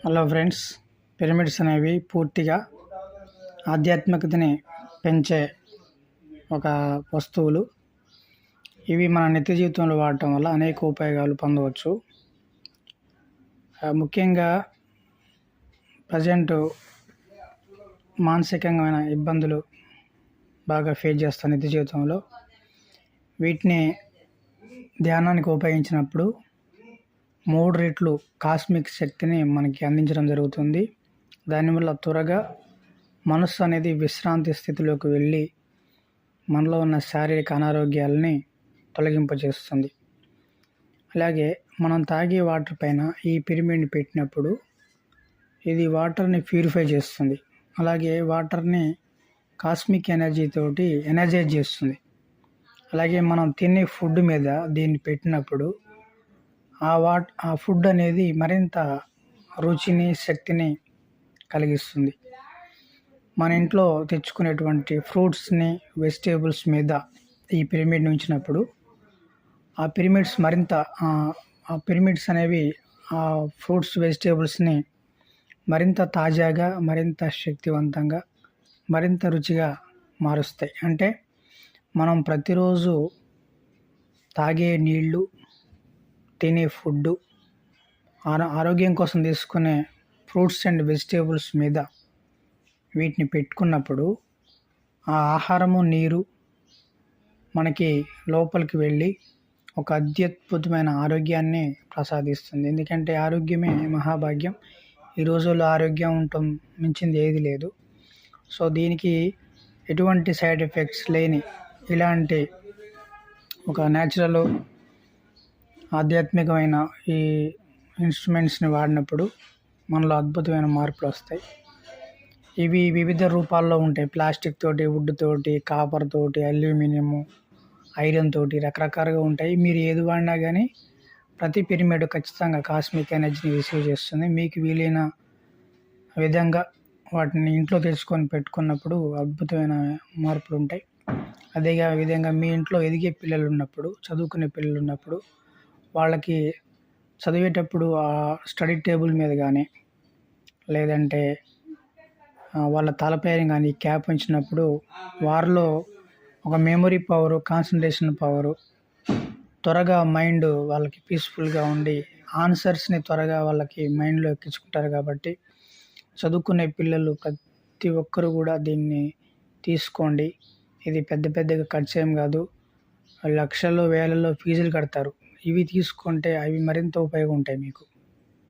Hello friends, pyramids అనేవి పూర్తిగా ఆధ్యాత్మికతని పెంచే ఒక వస్తువులు. ఇవి మన నిత్య జీవితంలో వాడటం వల్ల అనేక ఉపయోగాలు పొందవచ్చు. ముఖ్యంగా ప్రజెంట్ మానసికమైన ఇబ్బందులు బాగా ఫేస్ చేస్తాను నిత్య జీవితంలో. వీటిని ధ్యానానికి ఉపయోగించినప్పుడు 3 రెట్లు కాస్మిక్ శక్తిని మనకి అందించడం జరుగుతుంది. దానివల్ల త్వరగా మనస్సు అనేది విశ్రాంతి స్థితిలోకి వెళ్ళి మనలో ఉన్న శారీరక అనారోగ్యాలని తొలగింపజేస్తుంది. అలాగే మనం తాగే వాటర్ పైన ఈ పిరమిడ్ని పెట్టినప్పుడు ఇది వాటర్ని ప్యూరిఫై చేస్తుంది. అలాగే వాటర్ని కాస్మిక్ ఎనర్జీ తోటి ఎనర్జైజ్ చేస్తుంది. అలాగే మనం తినే ఫుడ్ మీద దీన్ని పెట్టినప్పుడు ఆ ఫుడ్ అనేది మరింత రుచిని, శక్తిని కలిగిస్తుంది. మన ఇంట్లో తెచ్చుకునేటువంటి ఫ్రూట్స్ని, వెజిటేబుల్స్ మీద ఈ పిరమిడ్ని ఉంచినప్పుడు ఆ పిరమిడ్స్ అనేవి ఆ ఫ్రూట్స్, వెజిటేబుల్స్ని మరింత తాజాగా, మరింత శక్తివంతంగా, మరింత రుచిగా మారుస్తాయి. అంటే మనం ప్రతిరోజు తాగే నీళ్ళు, తినే ఫుడ్డు, ఆరోగ్యం కోసం తీసుకునే ఫ్రూట్స్ అండ్ వెజిటేబుల్స్ మీద వీటిని పెట్టుకున్నప్పుడు ఆ ఆహారము, నీరు మనకి లోపలికి వెళ్ళి ఒక అత్యద్భుతమైన ఆరోగ్యాన్ని ప్రసాదిస్తుంది. ఎందుకంటే ఆరోగ్యమే మహాభాగ్యం. ఈ రోజుల్లో ఆరోగ్యం ఉండటం మించింది ఏది లేదు. సో దీనికి ఎటువంటి సైడ్ ఎఫెక్ట్స్ లేని ఇలాంటి ఒక న్యాచురల్ ఆధ్యాత్మికమైన ఈ ఇన్స్ట్రుమెంట్స్ని వాడినప్పుడు మనలో అద్భుతమైన మార్పులు వస్తాయి. ఇవి వివిధ రూపాల్లో ఉంటాయి. ప్లాస్టిక్ తోటి, వుడ్ తోటి, కాపర్ తోటి, అల్యూమినియము, ఐరన్ తోటి రకరకాలుగా ఉంటాయి. మీరు ఏది వాడినా కానీ ప్రతి పిరమిడ్ ఖచ్చితంగా కాస్మిక్ ఎనర్జీని రిసీవ్ చేస్తుంది. మీకు వీలైన విధంగా వాటిని ఇంట్లో తెచ్చుకొని పెట్టుకున్నప్పుడు అద్భుతమైన మార్పులు ఉంటాయి. అదే విధంగా మీ ఇంట్లో ఎదిగే పిల్లలు ఉన్నప్పుడు, చదువుకునే పిల్లలు ఉన్నప్పుడు వాళ్ళకి చదివేటప్పుడు ఆ స్టడీ టేబుల్ మీద కానీ, లేదంటే వాళ్ళ తలపైన కానీ క్యాప్ ఉంచినప్పుడు వారిలో ఒక మెమొరీ పవరు, కాన్సన్ట్రేషన్ పవరు, త్వరగా మైండ్ వాళ్ళకి పీస్ఫుల్గా ఉండి ఆన్సర్స్ని త్వరగా వాళ్ళకి మైండ్లో ఎక్కించుకుంటారు. కాబట్టి చదువుకునే పిల్లలు ప్రతి ఒక్కరు కూడా దీన్ని తీసుకోండి. ఇది పెద్దగా ఖర్చు ఏం కాదు. లక్షల్లో, వేలల్లో ఫీజులు కడతారు. ఇవి తీసుకుంటే అవి మరింత ఉపయోగం ఉంటాయి మీకు.